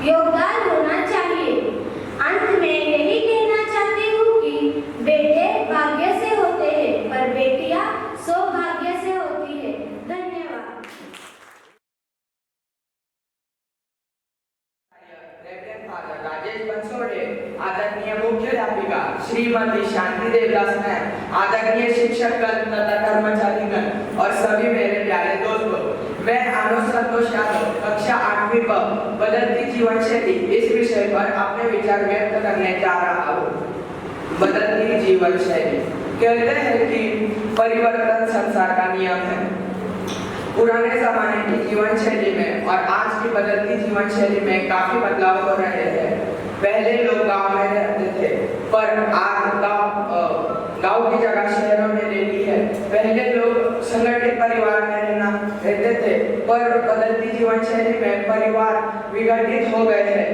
योगदान होना चाहिए। अंत में यही कहना चाहती हूँ कि बेटे भाग्य से होते हैं पर बेटियां सौभाग्य से होती है। धन्यवाद। राजेश बनसोड़े, आदरणीय मुख्याध्यापिका श्रीमती शांति देवदास मैम, आदरणीय शिक्षकगण तथा कर्मचारीगण और सभी मेरे प्यारे दोस्तों, मैं आनंद संतोष यादव कक्षा 8वीं व बदलती जीवन शैली इस विषय पर अपने विचार व्यक्त करने जा रहा हूँ। बदलती जीवन शैली कहते हैं कि परिवर्तन संसार का नियम है। पुराने जमाने की जीवन शैली में और आज की बदलती जीवन शैली में काफी बदलाव हो रहे हैं। पहले लोग गांव में रहते थे पर आज गांव की जगह शहरों में ले ली है। पहले लोग संगठित परिवार में रहते थे पर बदलती जीवन शैली में परिवार विघटित हो गए हैं।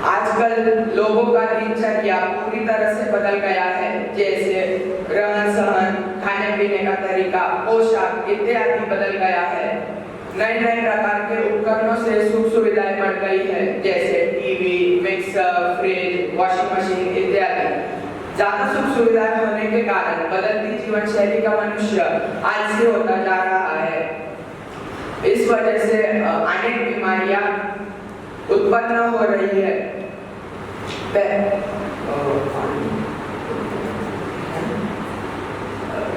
आजकल लोगों का दिनचर्या पूरी तरह से बदल गया है, जैसे रहन सहन, खाने पीने का तरीका, पोशाक इत्यादि बदल गया है। नए नए प्रकार के उपकरणों से सुख सुविधाएं बढ़ गई है, जैसे TV, mixer, fridge, washing machine इत्यादि। ज्यादा सुख सुविधाएं होने के कारण बदलती जीवन शैली का मनुष्य आलसी होता जा रहा है। इस वजह से अनेक बीमारियां उत्पन्न हो रही है।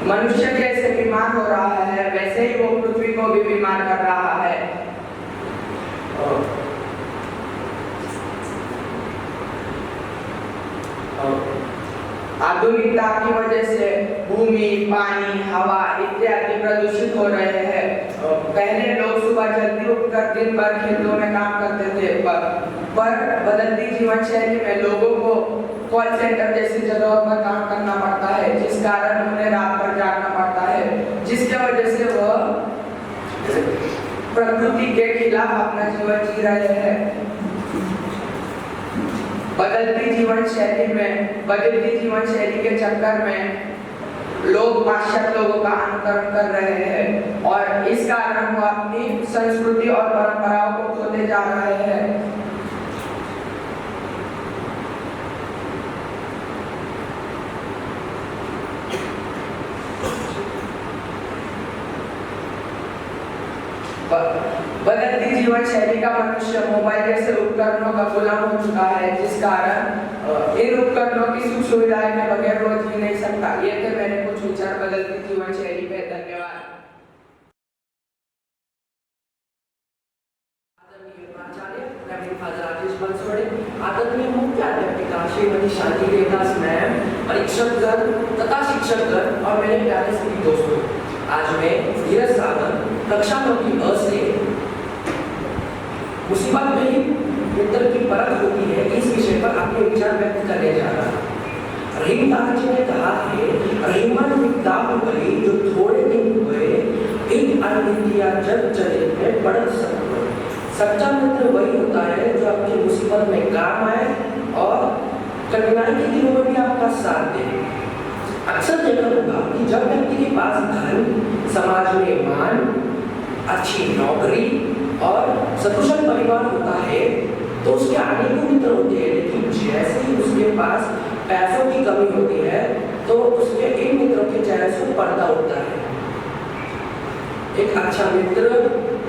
मनुष्य जैसे बीमार हो रहा है वैसे ही वो पृथ्वी को भी बीमार कर रहा है। आधुनिकता की वजह से भूमि, पानी, हवा इत्यादि प्रदूषित हो रहे हैं। पहले लोग सुबह जल्दी उठकर दिन भर खेतों में काम करते थे पर बदलती जीवन शैली में लोगों को कॉल सेंटर जैसी जगहों पर काम करना पड़ता है, जिस कारण उन्हें रात भर जागना पड़ता है, जिसके वजह से वह प्रकृति के खिलाफ अपना जीवन जी रहे हैं। बदलती जीवन शैली के चक्कर में लोग पाश्चात्य लोगों का अनुकरण कर रहे हैं और इस कारण वो अपनी संस्कृति और परंपराओं को खोते जा रहे हैं। बदलती जीवन शैली का मनुष्य मोबाइल जैसे उपकरणों का गुलाम हो चुका है, जिस कारण इन उपकरणों की सुख सुविधाएं के बगैर वो जी नहीं सकता। ये थे मेरे कुछ विचार बदलती जीवन शैली पे। धन्यवाद। आदरणीय प्राचार्य रेवरेंड फादर राजेश बनसोड़े, आदरणीय मुख्याध्यापिका श्रीमती शांति देवदास मैम, परीक्षकगण तथा शिक्षकगण और मेरे प्यारे सभी दोस्तों, आज मैं धीरज सावंत कक्षा 9 की अ से मुसीबत में ही मित्र की परख होती है इस विषय पर अपने विचार व्यक्त करने जा रहा हूं। रहीम ताज जी ने कहा है, रहीमन विदाम भली जो थोड़े दिन हुए इन अनविद्या जग चले में पड़त सकते। सच्चा मित्र वही होता है जो आपकी मुसीबत में काम आए और कठिनाई के दिनों में भी आपका साथ दे। अक्सर देखा होगा कि जब व्यक्ति के पास धन, समाज में मान, अच्छी नौकरी और सकुशल परिवार होता है तो उसके अनेकों मित्र होते हैं, लेकिन जैसे ही उसके पास पैसों की कमी होती है तो उसके इन मित्रों के चेहरे से पर्दा उठता है। एक अच्छा मित्र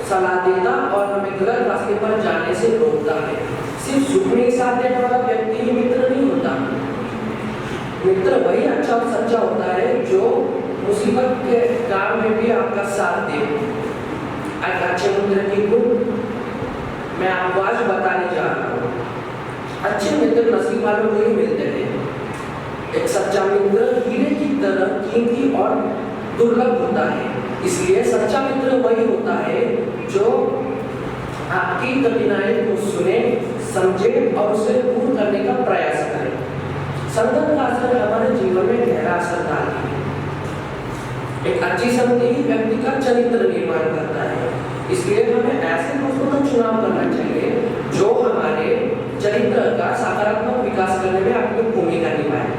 सलाह देता और हमें गलत रास्ते पर जाने से रोकता है। सिर्फ सुख में साथ देने वाला व्यक्ति ही मित्र नहीं होता। मित्र वही अच्छा और सच्चा होता है जो मुसीबत के काम में भी आपका साथ दे। एक अच्छे मित्र की गुण मैं आपको आज बताने जा रहा हूँ। अच्छे मित्र नसीब वालों को ही मिलते हैं। एक सच्चा मित्र हीरे की तरह कीमती और दुर्लभ होता है, इसलिए सच्चा मित्र वही होता है जो आपकी कठिनाई को सुने, समझे और उसे पूर्ण करने का प्रयास करे। संगत का असर हमारे जीवन में गहरा असर डालती है। एक अच्छी संगति ही व्यक्ति का चरित्र निर्माण करता है, इसलिए हमें ऐसे दोस्तों का चुनाव करना चाहिए जो हमारे चरित्र का सकारात्मक विकास करने में अपनी भूमिका निभाए।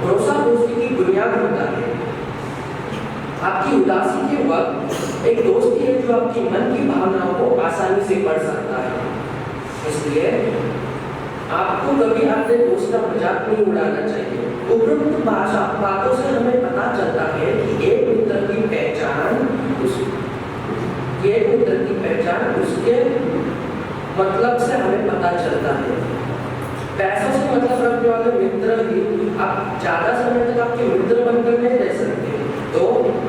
भरोसा दोस्ती की बुनियाद होता है। आपकी उदासी के वक्त एक दोस्त है जो आपकी मन की भावनाओं को आसानी से पढ़ सकता है। इसलिए आपको कभी अपने दोस्त का मजाक नहीं उड़ाना चाहिए। उपरोक्त बातों से हमें पता चलता है कि एक मित्र की पहचान उसके मतलब से हमें पता चलता है। पैसों से मतलब रखने वाले मित्र भी आप ज्यादा समय तक आपके मित्र बनकर नहीं रह सकते। तो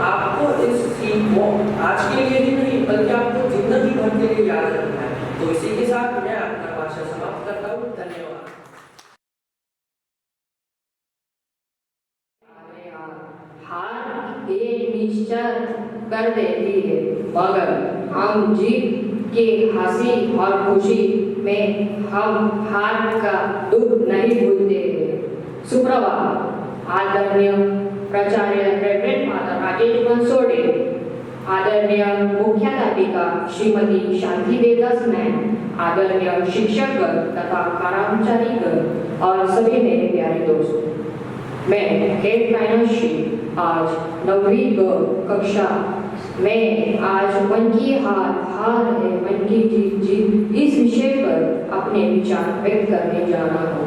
आपको इस सीख को आज के लिए ही नहीं बल्कि आपको जिंदगी भर के लिए याद रखना है। तो इसी के साथ मैं अपना भाषण समाप्त करता हूँ। धन्यवाद। हार ये निश्चय कर देती है, मगर हम जीत की हंसी और खुशी में हम हार का दुख नहीं भूलते हैं। सुप्रभात। आदरणीय प्राचार्य रेवरेंड फादर राजेश बनसोड़े, आदरणीय मुख्याध्यापिका श्रीमती शांति देवदास मैम, आदरणीय शिक्षकगण तथा कर्मचारीगण और सभी मेरे प्यारे दोस्त, मैं हेड फाइनेंशी आज 9वीं कक्षा में आज मन की हार है मन की जीत इस विषय पर अपने विचार व्यक्त करने जा रहा हूँ।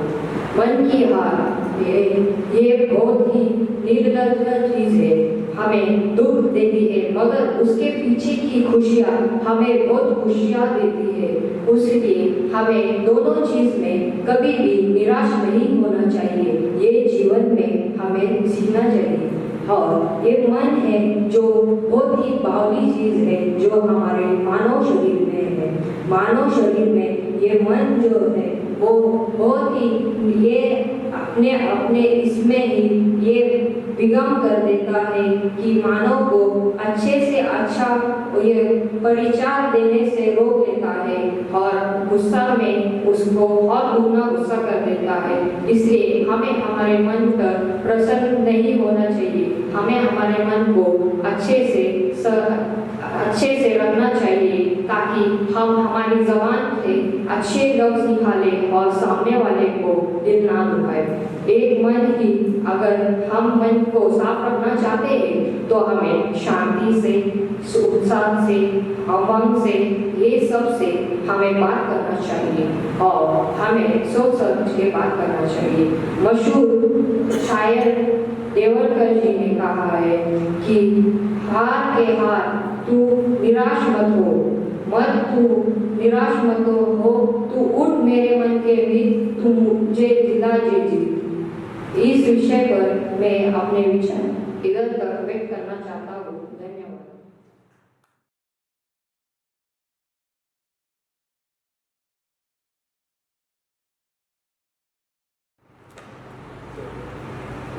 मन की हार ये बहुत ही निर्दयी चीज है, हमें दुख देती है मगर उसके पीछे की खुशियाँ हमें बहुत खुशियाँ देती है। उसलिए हमें दोनों चीज में कभी भी निराश नहीं होना चाहिए। ये जीवन में हमें सीखना चाहिए। और ये मन है जो बहुत ही बावली चीज है जो हमारे मानव शरीर में है। मानव शरीर में ये मन जो है वो बहुत ही ये अपने अपने इसमें ही ये विगम कर देता है कि मानव को अच्छे से अच्छा ये परिचार देने से रोक लेता है और गुस्सा में उसको और दुगना गुस्सा कर देता है। इसलिए हमें हमारे मन पर प्रसन्न नहीं होना चाहिए। हमें हमारे मन को अच्छे से रखना चाहिए ताकि हम हमारी ज़बान से अच्छे लफ्ज़ निकालें और सामने वाले को दिल ना दुखाए। एक मन की अगर हम मन को साफ रखना चाहते हैं तो हमें शांति से, उत्साह से, उमंग से, ये सब से हमें बात करना चाहिए और हमें सोच समझ के बात करना चाहिए। मशहूर शायर देवरकर जी ने कहा है कि हार के हार तू निराश मत हो, तू उठ मेरे मन के भी तू मुझे दिला जे जीत। इस विषय पर मैं अपने विचार इधर तक व्यक्त करना चाहता हूँ। धन्यवाद।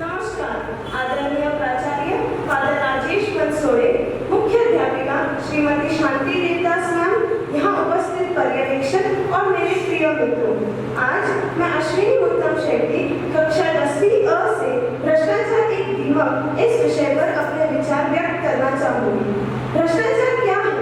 नमस्कार। आदरणीय प्राचार्य फादर राजेश बनसोड़े, मुख्य अध्यापिका श्रीमती शांति देवदास मैम, यहाँ उपस्थित पर्यवेक्षक और मेरे प्रिय मित्रों, आज मैं अश्विनी उत्तम शेट्टी कक्षा 10वीं अ से भ्रष्टाचार एक दीमक इस विषय पर अपने विचार व्यक्त करना चाहूंगी। भ्रष्टाचार क्या है?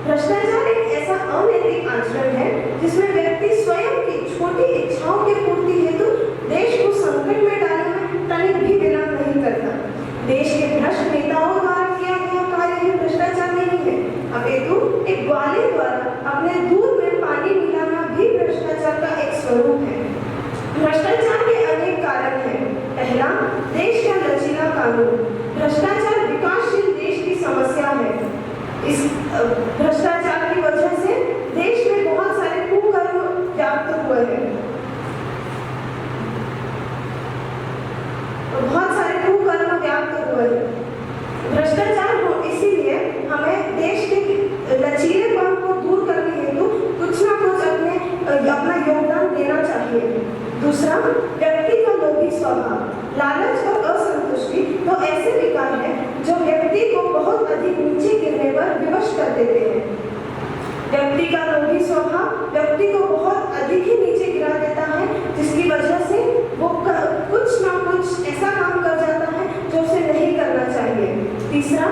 भ्रष्टाचार एक ऐसा अनैतिक आचरण है जिसमें व्यक्ति स्वयं की छोटी इच्छाओं की पूर्ति हेतु देश को संकट में डालने में तनिक भी विलंब नहीं करता। देश के भ्रष्ट नेताओं द्वारा किया गया कार्य ही भ्रष्टाचार नहीं है, अपितु एक ग्वाले द्वारा अपने दूध में पानी मिलाना भी भ्रष्टाचार का एक स्वरूप है। भ्रष्टाचार के अनेक कारण हैं। पहला, देश का लचीला कानून। भ्रष्टाचार विकासशील देश की समस्या है। इस भ्रष्टाचार की वजह से देश में बहुत सारे कुकर्म व्याप्त हुए हैं। भ्रष्टाचार हो, इसीलिए हमें देश के लचीलेपन को दूर करने हेतु कुछ ना कुछ अपना योगदान देना चाहिए। दूसरा, व्यक्ति का लोभी स्वभाव। लालच और असंतुष्टि तो ऐसे विकार हैं जो व्यक्ति को बहुत अधिक नीचे गिरने पर विवश कर देते हैं। व्यक्ति का लोभी स्वभाव व्यक्ति को बहुत अधिक ही नीचे गिरा देता है, जिसकी वजह से वो कुछ ना कुछ ऐसा काम कर जाता है जो उसे नहीं करना चाहिए। तीसरा,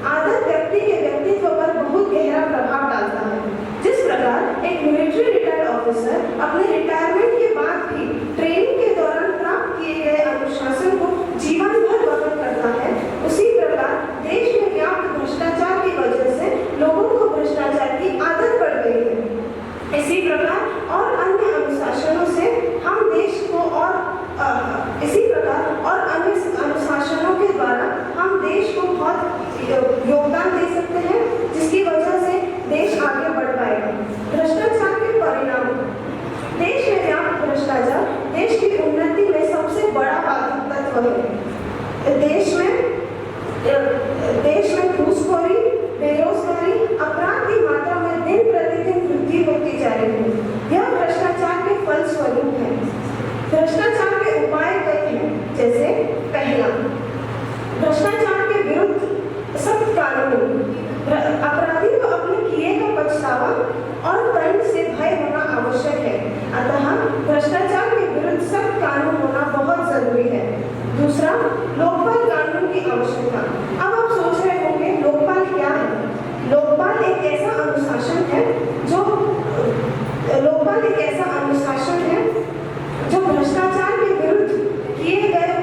आदत व्यक्ति के व्यक्तित्व पर बहुत गहरा प्रभाव डालता है। जिस प्रकार एक मिलिट्री रिटायर्ड ऑफिसर अपने रिटायरमेंट के बाद भी ट्रेनिंग के दौरान प्राप्त किए गए अनुशासन को जीवन भर वहन करता है, उसी प्रकार देश में घूसखोरी, बेरोजगारी, अपराध की मात्रा में दिन प्रतिदिन वृद्धि होती जा रही है। यह भ्रष्टाचार के फलस्वरूप है। भ्रष्टाचार के उपाय कई हैं, जैसे पहला, भ्रष्टाचार के विरुद्ध सख्त कानून। अपराधी को अपने किए का पछतावा और दंड से भय होना आवश्यक है। अतः भ्रष्टाचार के विरुद्ध सख्त कानून होना बहुत जरूरी है। दूसरा, लोकपाल कानून की आवश्यकता। अब आप सोच रहे होंगे लोकपाल क्या है? लोकपाल एक ऐसा अनुशासन है जो भ्रष्टाचार के विरुद्ध किए गए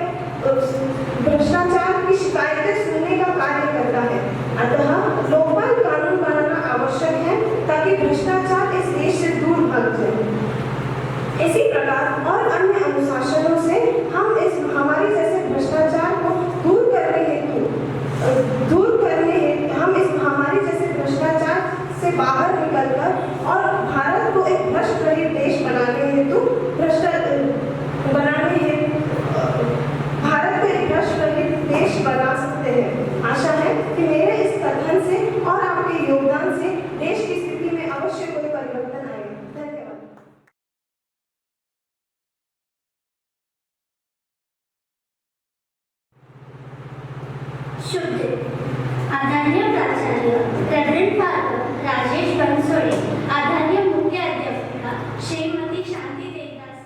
भ्रष्टाचार की शिकायतें सुनने का कार्य करता है। अतः लोकपाल कानून बनाना आवश्यक है ताकि भ्रष्टाचार इस देश से दूर भाग जाए। इसी प्रकार और अन्य अनुशासनों से हम हमारे जैसे भ्रष्टाचार को हमारे जैसे भ्रष्टाचार से बाहर निकलकर और भारत को एक भ्रष्ट रहित देश बनाने हेतु देश बना सकते हैं। आशा है कि मेरे इस कथन से और आपके योगदान से देश की स्थिति में अवश्य कोई परिवर्तन आएगा। धन्यवाद। शुभ दिन। आदरणीय प्राचार्य रेवरेंड फादर राजेश बनसोड़े, आदरणीय मुख्य अध्यापिका श्रीमती शांति देवदास,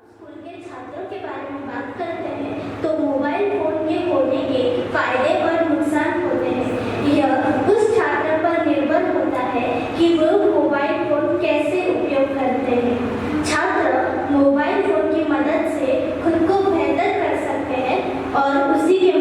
स्कूल के छात्रों के बारे में बात करते हैं तो मोबाइल फोन के होने के फायदे और नुकसान होते हैं। यह उस छात्र पर निर्भर होता है कि वो मोबाइल फोन कैसे उपयोग करते हैं। छात्र मोबाइल फोन की मदद से खुद को बेहतर कर सकते हैं और उसी के